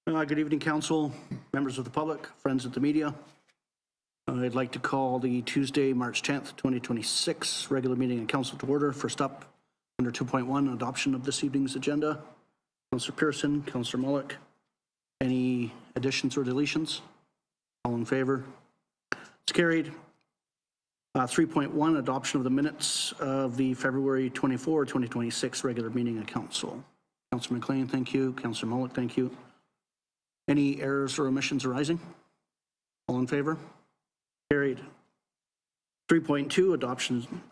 Good evening, Council, members of the public, friends of the media. I'd like to call the Tuesday, March 10th, 2026 regular meeting of Council to order. First up, under 2.1, adoption of this evening's agenda. Councillor Pearson, Councillor Mullock, any additions or deletions? All in favor? It's carried. 3.1, adoption of the minutes of the February 24, 2026 regular meeting of Council. Councillor McLean, thank you. Councillor Mullock, thank you. Any errors or omissions arising? All in favor? Carried. 3.2,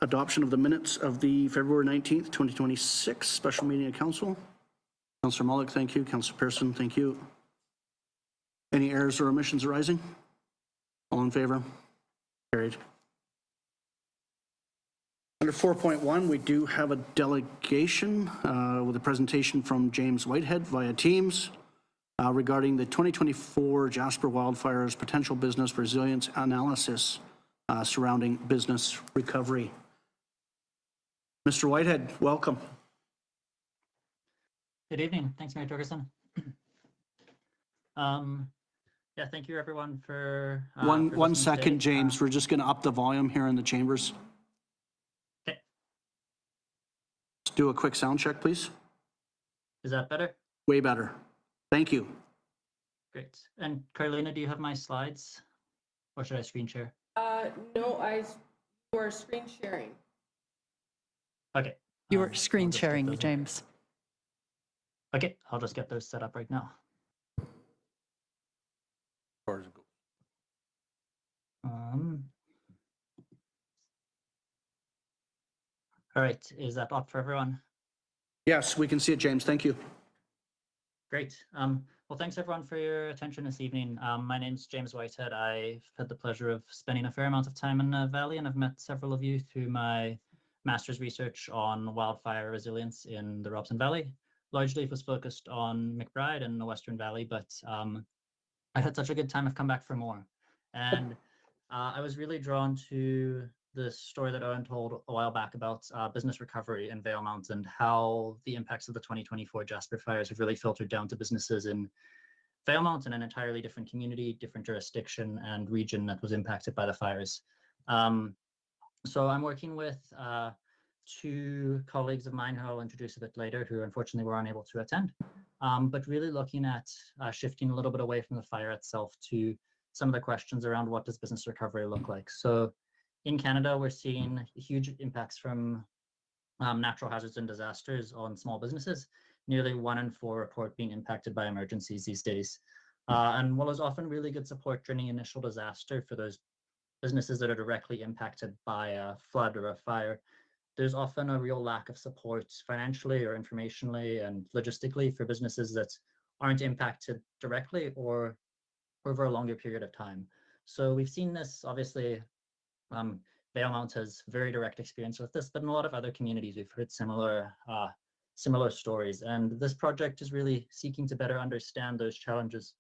adoption of the minutes of the February 19th, 2026 special meeting of Council. Councillor Mullock, thank you. Councillor Pearson, thank you. Any errors or omissions arising? All in favor? Carried. Under 4.1, we do have a delegation with a presentation from James Whitehead via Teams regarding the 2024 Jasper wildfires potential business resilience analysis surrounding business recovery. Mr. Whitehead, welcome. Good evening. Thanks, Mayor Torgerson. Yeah, thank you everyone for one second, today. James. We're just going to up the volume here in the chambers. Okay. Let's do a quick sound check, please. Is that better? Way better. Thank you. Great. And Carolina, do you have my slides, or should I screen share? No, you are screen sharing. Okay. You are screen sharing, James. Okay, I'll just get those set up right now. All right, is that up for everyone? Yes, we can see it, James. Thank you. Great. Well, thanks everyone for your attention this evening. My name's James Whitehead. I've had the pleasure of spending a fair amount of time in the Valley, and I've met several of you through my master's research on wildfire resilience in the Robson Valley. Largely it was focused on McBride and the Western Valley, but I had such a good time, I've come back for more. And I was really drawn to the story that Owen told a while back about business recovery in Valemount and how the impacts of the 2024 Jasper fires have really filtered down to businesses in Valemount and an entirely different community, different jurisdiction and region that was impacted by the fires. So I'm working with two colleagues of mine who I'll introduce a bit later, who unfortunately were unable to attend, but really looking at shifting a little bit away from the fire itself to some of the questions around what does business recovery look like. So in Canada, we're seeing huge impacts from natural hazards and disasters on small businesses. Nearly 1 in 4 report being impacted by emergencies these days. And while there's often really good support during initial disaster for those businesses that are directly impacted by a flood or a fire, there's often a real lack of support financially or informationally and logistically for businesses that aren't impacted directly or over a longer period of time. So we've seen this, obviously, Valemount has very direct experience with this, but in a lot of other communities, we've heard similar stories. And this project is really seeking to better understand those challenges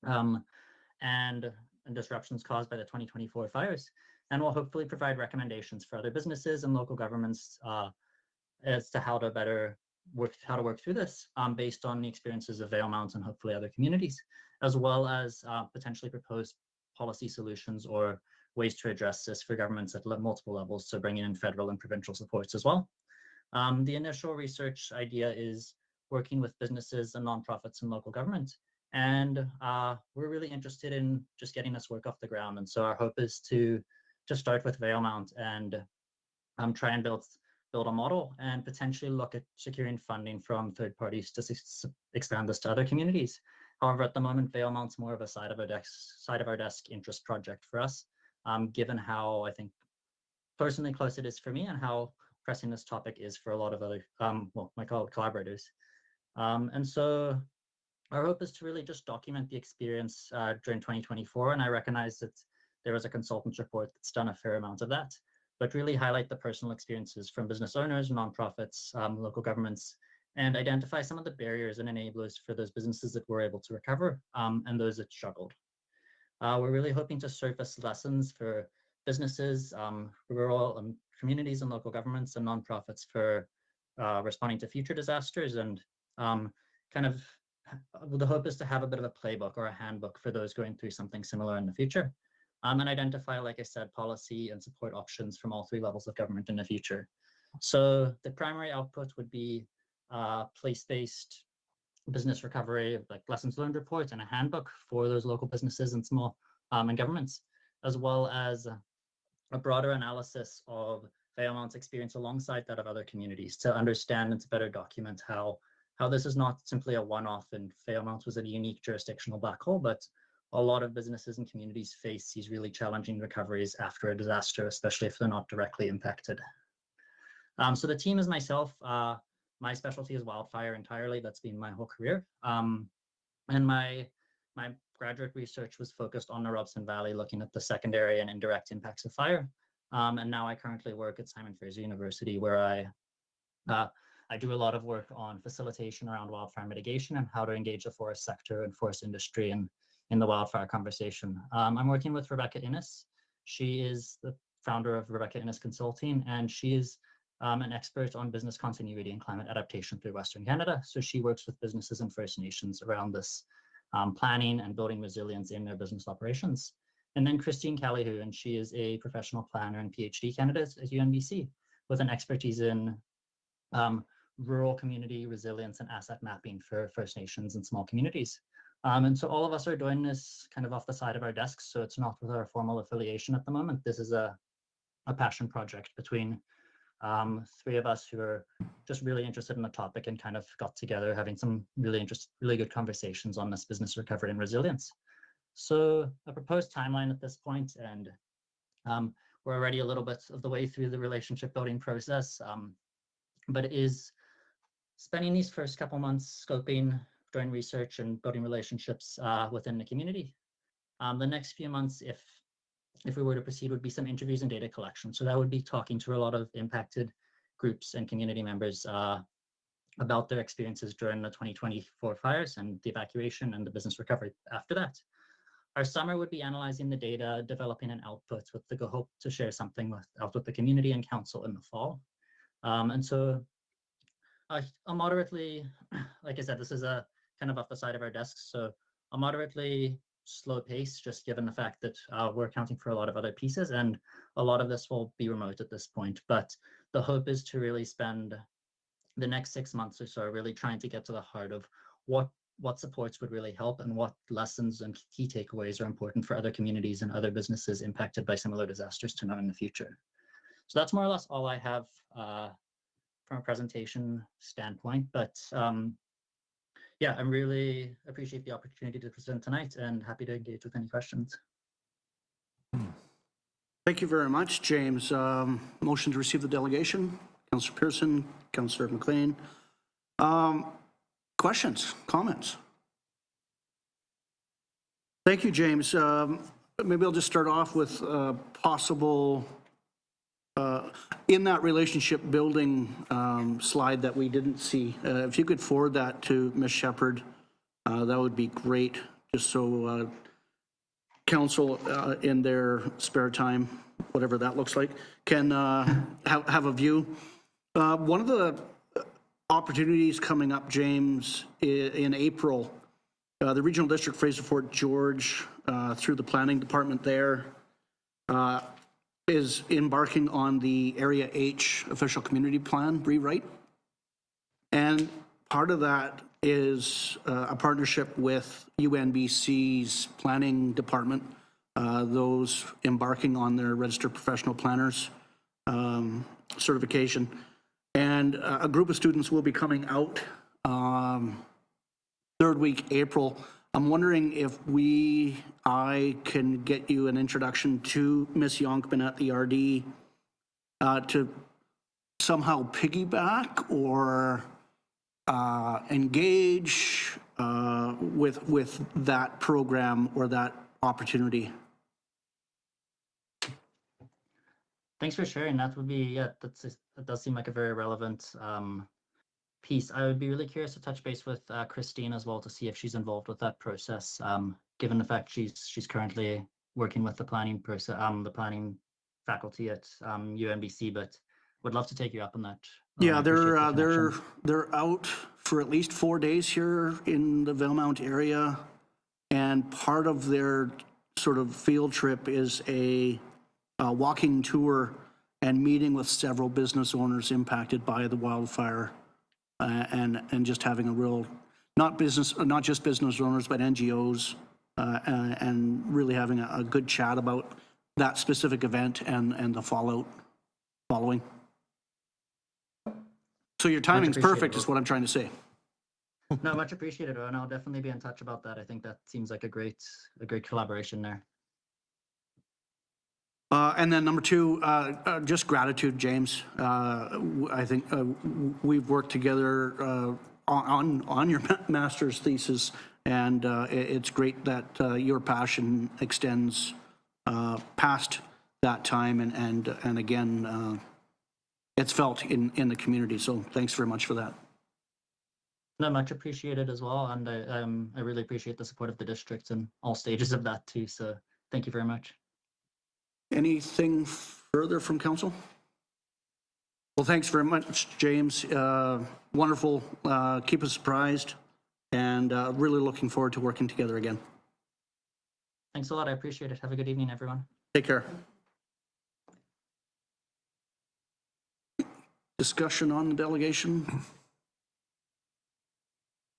and disruptions caused by the 2024 fires, and will hopefully provide recommendations for other businesses and local governments as to how to work through this based on the experiences of Valemount and hopefully other communities, as well as potentially propose policy solutions or ways to address this for governments at multiple levels, so bringing in federal and provincial supports as well. The initial research idea is working with businesses and nonprofits and local government, and we're really interested in just getting this work off the ground. And so our hope is to start with Valemount and try and build a model and potentially look at securing funding from third parties to expand this to other communities. However, at the moment, Valemount's more of a side of our desk interest project for us, given how, I think, personally close it is for me and how pressing this topic is for a lot of other, my collaborators. And so our hope is to really just document the experience during 2024, and I recognize that there was a consultant's report that's done a fair amount of that, but really highlight the personal experiences from business owners, nonprofits, local governments, and identify some of the barriers and enablers for those businesses that were able to recover and those that struggled. We're really hoping to surface lessons for businesses, rural communities and local governments and nonprofits for responding to future disasters, and kind of the hope is to have a bit of a playbook or a handbook for those going through something similar in the future, and identify, like I said, policy and support options from all three levels of government in the future. So the primary output would be place-based business recovery, like lessons learned reports and a handbook for those local businesses and small and governments, as well as a broader analysis of Valemount's experience alongside that of other communities to understand and to better document how this is not simply a one-off and Valemount was a unique jurisdictional black hole, but a lot of businesses and communities face these really challenging recoveries after a disaster, especially if they're not directly impacted. So the team is myself. My specialty is wildfire entirely. That's been my whole career. And my graduate research was focused on the Robson Valley, looking at the secondary and indirect impacts of fire. And now I currently work at Simon Fraser University, where I do a lot of work on facilitation around wildfire mitigation and how to engage the forest sector and forest industry in the wildfire conversation. I'm working with Rebecca Innes. She is the founder of Rebecca Innes Consulting, and she is an expert on business continuity and climate adaptation through Western Canada. So she works with businesses and First Nations around this planning and building resilience in their business operations. And then Christine Callihu, and she is a professional planner and PhD candidate at UNBC with an expertise in rural community resilience and asset mapping for First Nations and small communities. And so all of us are doing this kind of off the side of our desks. So it's not with our formal affiliation at the moment. This is a passion project between three of us who are just really interested in the topic and kind of got together having some really good conversations on this business recovery and resilience. So a proposed timeline at this point, and we're already a little bit of the way through the relationship building process, but it is spending these first couple months scoping, doing research and building relationships within the community. The next few months, if we were to proceed, would be some interviews and data collection. So that would be talking to a lot of impacted groups and community members about their experiences during the 2024 fires and the evacuation and the business recovery after that. Our summer would be analyzing the data, developing an output with the hope to share something out with the community and council in the fall. And so a moderately, like I said, this is a kind of off the side of our desks. So a moderately slow pace, just given the fact that we're accounting for a lot of other pieces, and a lot of this will be remote at this point. But the hope is to really spend the next 6 months or so really trying to get to the heart of what supports would really help and what lessons and key takeaways are important for other communities and other businesses impacted by similar disasters to know in the future. So that's more or less all I have from a presentation standpoint, but yeah, I really appreciate the opportunity to present tonight and happy to engage with any questions. Thank you very much, James. Motion to receive the delegation. Councillor Pearson, Councillor McLean. Questions, comments? Thank you, James. Maybe I'll just start off with possible, in that relationship building slide that we didn't see, if you could forward that to Ms. Shepherd, that would be great, just so council in their spare time, whatever that looks like, can have a view. One of the opportunities coming up, James, in April, the Regional District Fraser Fort George, through the planning department there, is embarking on the Area H official community plan rewrite. And part of that is a partnership with UNBC's planning department, those embarking on their registered professional planners certification. And a group of students will be coming out third week April. I'm wondering if I can get you an introduction to Ms. Yonkman at the RD to somehow piggyback or engage with that program or that opportunity. Thanks for sharing. That would be, yeah, that does seem like a very relevant piece. I would be really curious to touch base with Christine as well to see if she's involved with that process, given the fact she's currently working with the planning process, the planning faculty at UNBC, but would love to take you up on that Yeah, I appreciate the they're connection. they're out for at least 4 days here in the Valemount area, and part of their sort of field trip is a walking tour and meeting with several business owners impacted by the wildfire, and just having a real not just business owners, but NGOs, and really having a good chat about that specific event and the fallout following. So your timing's perfect, is what I'm trying to say. No, much appreciated, and I'll definitely be in touch about that. I think that seems like a great collaboration there. And then number two, just gratitude, James. I think we've worked together on your master's thesis, and it's great that your passion extends past that time, and again, it's felt in the community. So thanks very much for that. No, much appreciated as well, and I really appreciate the support of the district and all stages of that too. So thank you very much. Anything further from council? Well, thanks very much, James. Wonderful. Keep us surprised, and really looking forward to working together again. Thanks a lot. I appreciate it. Have a good evening, everyone. Take care. Discussion on the delegation?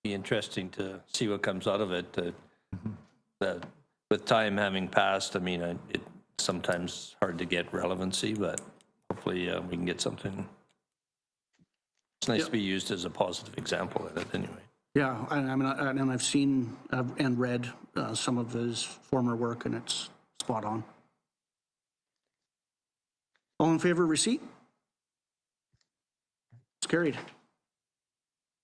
Be interesting to see what comes out of it. With time having passed, I mean, it's sometimes hard to get relevancy, but hopefully we can get something. It's nice to be used as a positive example in it anyway. Yeah, I mean, and I've seen and read some of his former work, and it's spot on. All in favor of receipt? It's carried.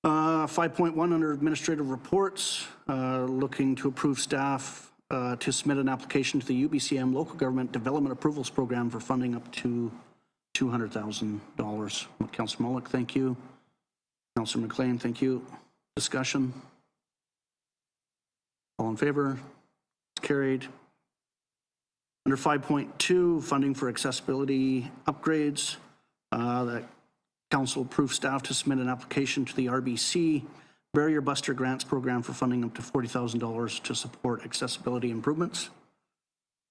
5.1 under administrative reports, looking to approve staff to submit an application to the UBCM Local Government Development Approvals Program for funding up to $200,000. Councillor Mullock, thank you. Councillor McLean, thank you. Discussion? All in favor? It's carried. Under 5.2, funding for accessibility upgrades, that council approved staff to submit an application to the RBC Barrier Buster Grants Program for funding up to $40,000 to support accessibility improvements.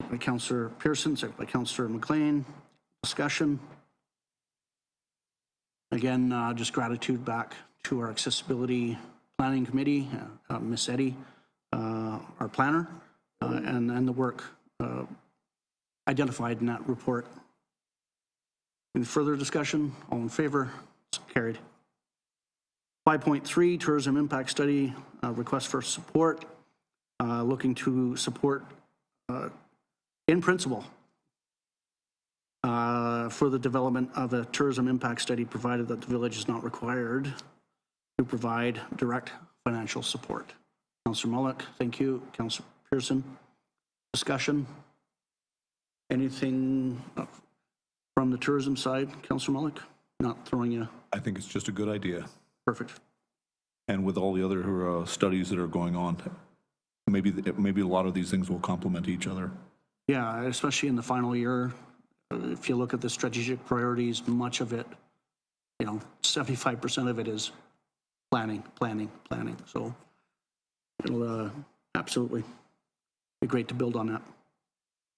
By Councillor Pearson, second by Councillor McLean. Discussion. Again, just gratitude back to our accessibility planning committee, Miss Eddy, our planner, and the work identified in that report. Any further discussion? All in favor? It's carried. 5.3, tourism impact study, request for support, looking to support in principle for the development of a tourism impact study, provided that the village is not required to provide direct financial support. Councillor Mullock, thank you. Councillor Pearson, discussion? Anything from the tourism side, Councillor Mullock? Not throwing you. I think it's just a good idea. Perfect. And with all the other studies that are going on, maybe a lot of these things will complement each other. Yeah, especially in the final year. If you look at the strategic priorities, much of it, 75% of it is planning. So it'll absolutely be great to build on that.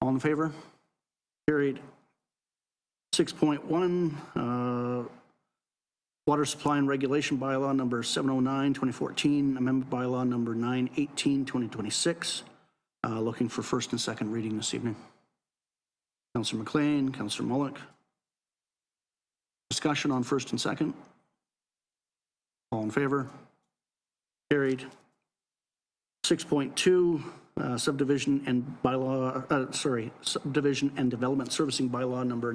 All in favor? Carried. 6.1, Water Supply and Regulation Bylaw number 709, 2014, amendment bylaw number 918, 2026. Looking for first and second reading this evening. Councillor McLean, Councillor Mullock. Discussion on first and second. All in favor? Carried. 6.2, subdivision and subdivision and development servicing bylaw number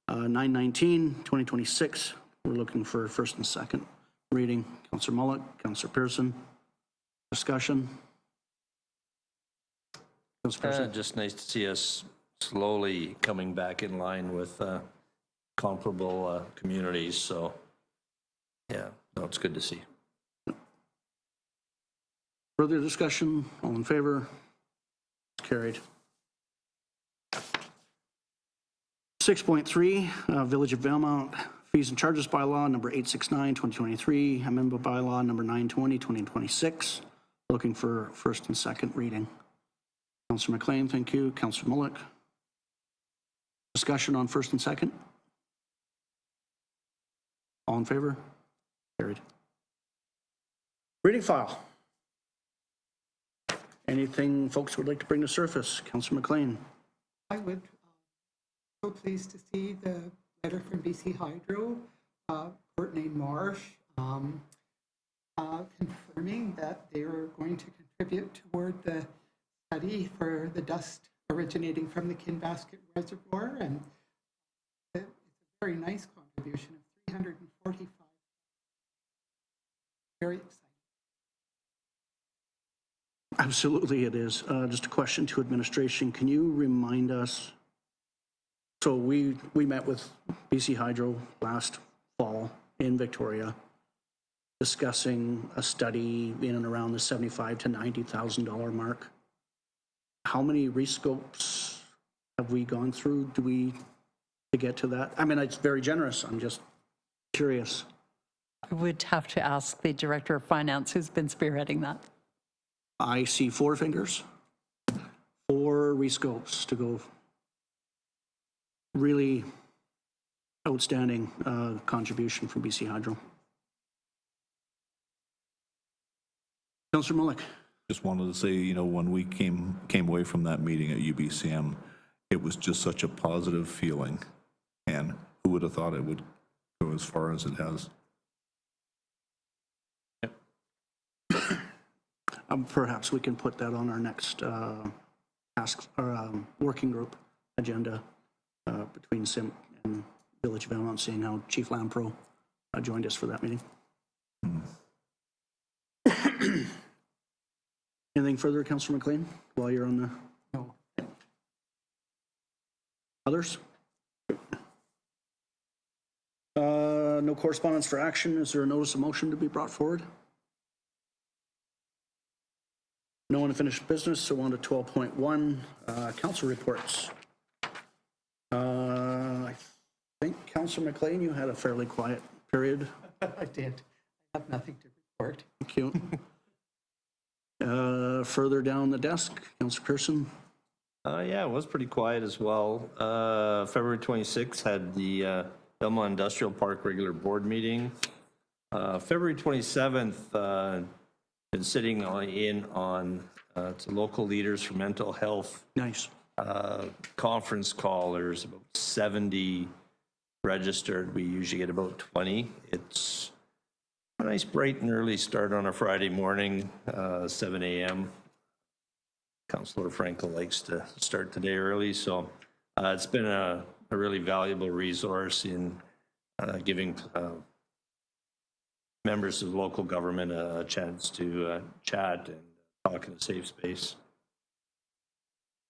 919, 2026. We're looking for first and second reading. Councillor Mullock, Councillor Pearson. Discussion. Councillor Pearson. Just nice to see us slowly coming back in line with comparable communities. So, yeah, no, it's good to see. Further discussion? All in favor? Carried. 6.3, Village of Valemount Fees and charges bylaw number 869, 2023, amendment bylaw number 920, 2026. Looking for first and second reading. Councillor McLean, thank you. Councillor Mullick. Discussion on first and second? All in favor? Carried. Reading file. Anything folks would like to bring to surface? Councillor McLean. I would so pleased to see the letter from BC Hydro, Courtney Marsh, confirming that they are going to contribute toward the study for the dust originating from the Kinbasket Reservoir, and it's a very nice contribution of 345. Very exciting. Absolutely it is. Just a question to administration. Can you remind us, so we met with BC Hydro last fall in Victoria, discussing a study in and around the $75,000 to $90,000 mark. How many rescopes have we gone through to get to that? I mean, it's very generous. I'm just curious. I would have to ask the Director of Finance who's been spearheading that. I see 4 fingers, 4 rescopes to go. Really outstanding contribution from BC Hydro. Councillor Mullick. Just wanted to say, you know, when we came away from that meeting at UBCM, it was just such a positive feeling, and who would have thought it would go as far as it has. Perhaps we can put that on our next task or working group agenda between SIMP and Village of Valemount, seeing how Chief Lampro joined us for that meeting. Anything further, Councillor McLean, while you're on the... No. Others? No correspondence for action. Is there a notice of motion to be brought forward? No unfinished business, so on to 12.1, council reports. I think, Councillor McLean, you had a fairly quiet period. I did. I have nothing to report. Thank you. Further down the desk, Councillor Pearson. Yeah, it was pretty quiet as well. February 26th had the Valemount Industrial Park regular board meeting. February 27th, been sitting on it's a local leaders for mental health Nice. conference call. There's about 70 registered. We usually get about 20. It's a nice bright and early start on a Friday morning, 7 a.m. Councillor Frankel likes to start the day early, so it's been a really valuable resource in giving members of local government a chance to chat and talk in a safe space.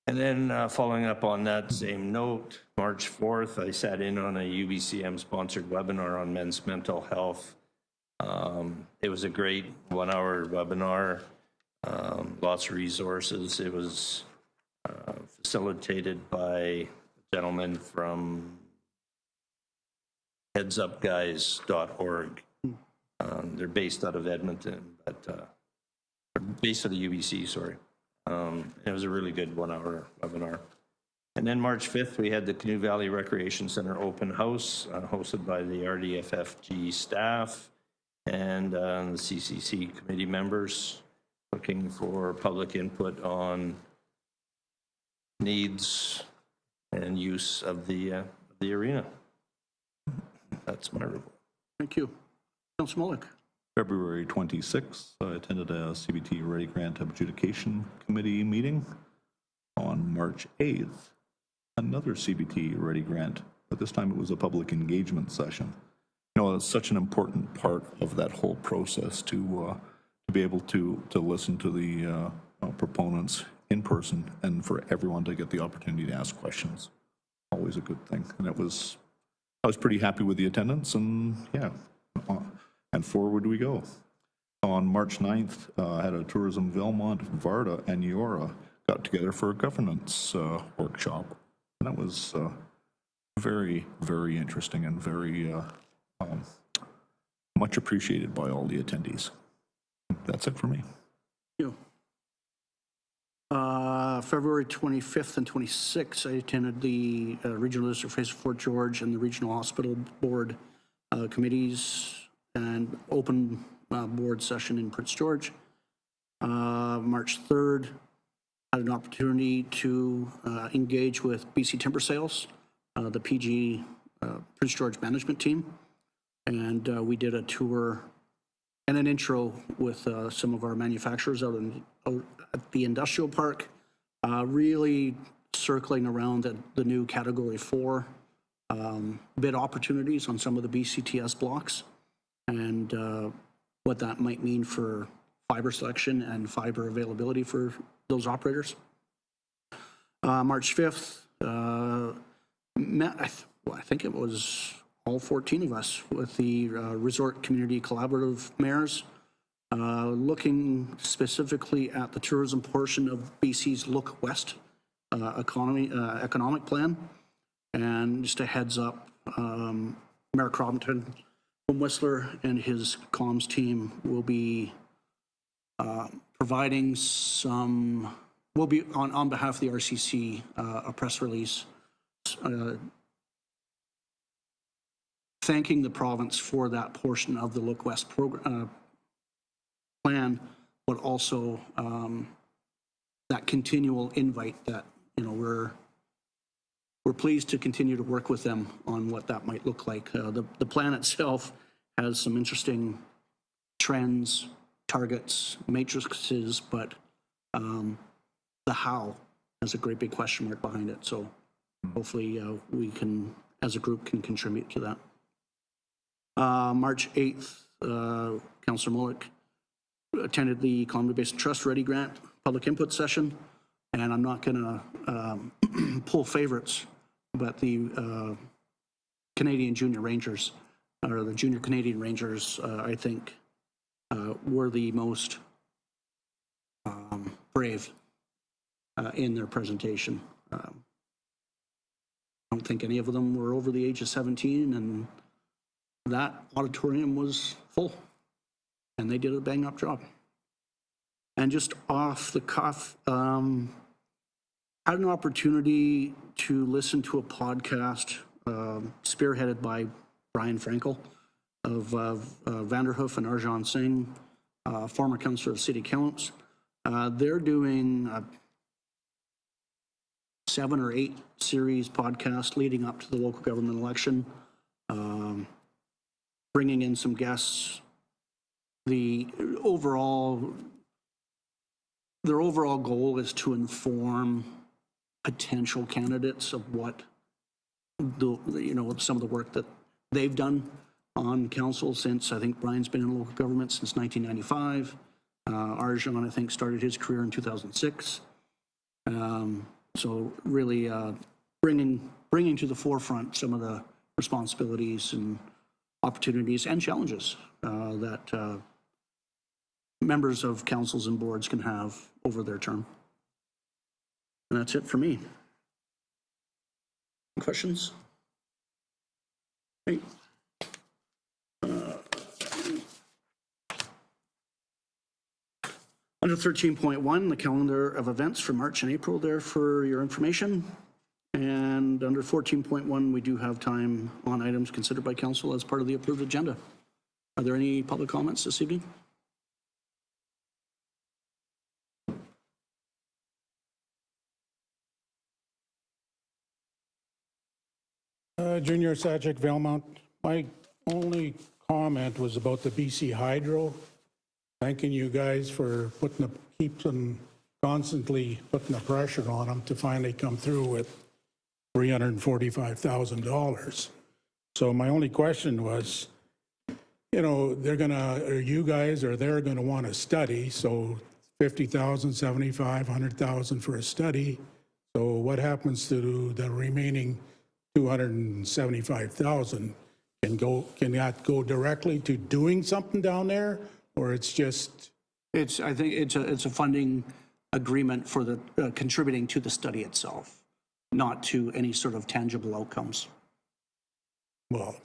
And then following up on that same note, March 4th, I sat in on a UBCM sponsored webinar on men's mental health. It was a great 1-hour webinar, lots of resources. It was facilitated by a gentleman from headsupguys.org. They're based out of Edmonton, but based out of UBC, sorry. It was a really good 1-hour webinar. And then March 5th, we had the Canoe Valley Recreation Center open house hosted by the RDFFG staff and the CCC committee members, looking for public input on needs and use of the arena. That's my report. Thank you. Councillor Mullick. February 26th, I attended a CBT Ready Grant Adjudication Committee meeting. On March 8th, another CBT Ready Grant, but this time it was a public engagement session. You know, it's such an important part of that whole process to be able to listen to the proponents in person and for everyone to get the opportunity to ask questions. Always a good thing. And I was pretty happy with the attendance, and yeah, and forward we go. On March 9th, I had a Tourism Valemount, Varda, and Eora got together for a governance workshop. And that was very, very interesting and very Much appreciated by all the attendees. That's it for me. Thank you. February 25th and 26th, I attended the Regional District Face of Fort George and the Regional Hospital Board committees and open board session in Prince George. March 3rd, had an opportunity to engage with BC Timber Sales, the PG Prince George management team, and we did a tour and an intro with some of our manufacturers out at the industrial park, really circling around the new Category 4 bid opportunities on some of the BCTS blocks and what that might mean for fiber selection and fiber availability for those operators. March 5th, met, I think it was all 14 of us with the Resort Community Collaborative Mayors, looking specifically at the tourism portion of BC's Look West economic plan. And just a heads up, Mayor Crompton from Whistler and his comms team will be providing some, will be on behalf of the RCC, a press release thanking the province for that portion of the Look West program, plan, but also that continual invite that, you know, we're pleased to continue to work with them on what that might look like. The plan itself has some interesting trends, targets, matrices, but the how has a great big question mark behind it. So hopefully we can, as a group, can contribute to that. March 8th, Councillor Mullick attended the Columbia Basin Trust Ready Grant public input session, and I'm not going to pull favorites, but the Canadian Junior Rangers, or the Junior Canadian Rangers, I think were the most brave in their presentation. I don't think any of them were over the age of 17, and that auditorium was full, and they did a bang-up job. And just off the cuff, I had an opportunity to listen to a podcast spearheaded by Brian Frankel of Vanderhoof and Arjan Singh, former councillor of City Council. They're doing a 7 or 8 series podcast leading up to the local government election, bringing in some guests. Their overall goal is to inform potential candidates of what some of the work that they've done on council since, I think Brian's been in local government since 1995. Arjan, I think, started his career in 2006. So really bringing to the forefront some of the responsibilities and opportunities and challenges that members of councils and boards can have over their term. And that's it for me. Questions? Hey. Under 13.1, the calendar of events for March and April there for your information. And under 14.1, we do have time on items considered by council as part of the approved agenda. Are there any public comments this evening? Junior Sajik, Valemount. My only comment was about the BC Hydro. Thanking you guys for constantly putting the pressure on them to finally come through with $345,000. So my only question was, you know, they're gonna want a study, so 50,000, 75, 100,000 for a study. So what happens to the remaining 275,000? Can that go directly to doing something down there, or it's just? I think it's a funding agreement for the contributing to the study itself, not to any sort of tangible outcomes. Well,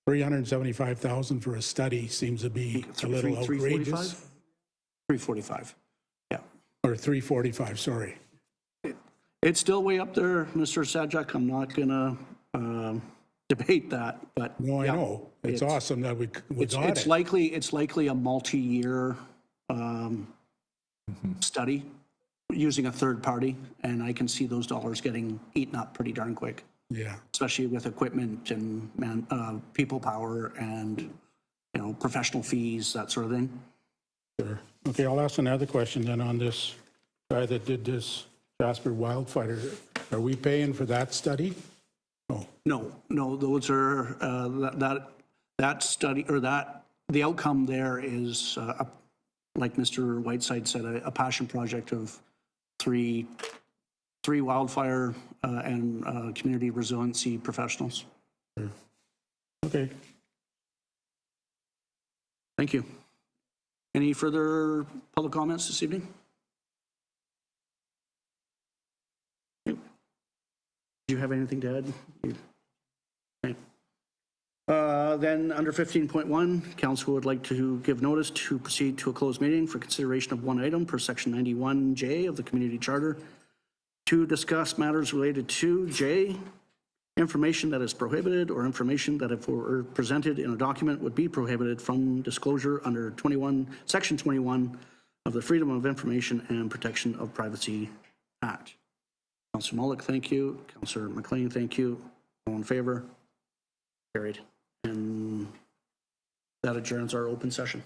$375,000 for a study seems to be a little outrageous. 345. Yeah. Or 345, sorry. It's still way up there, Mr. Sajak. I'm not gonna debate that, but. No, I yeah, know. It's awesome that we got It's it. likely a multi-year study using a third party, and I can see those dollars getting eaten up pretty darn quick, Yeah. especially with equipment and people power and, professional fees, that sort of thing. Sure. Okay, I'll ask another question then on this guy that did this Jasper wildfire. Are we paying for that study? No, those are, that study, or the outcome there is, like Mr. Whiteside said, a passion project of three wildfire and community resiliency professionals. Okay. Thank you. Any further public comments this evening? Do you have anything to add? Okay. Then under 15.1, council would like to give notice to proceed to a closed meeting for consideration of one item per section 91J of the community charter to discuss matters related to J, information that is prohibited or information that if were presented in a document would be prohibited from disclosure under section 21 of the Freedom of Information and Protection of Privacy Act. Councillor Mullock, thank you. Councillor McLean, thank you. All in favor? Carried. And that adjourns our open session.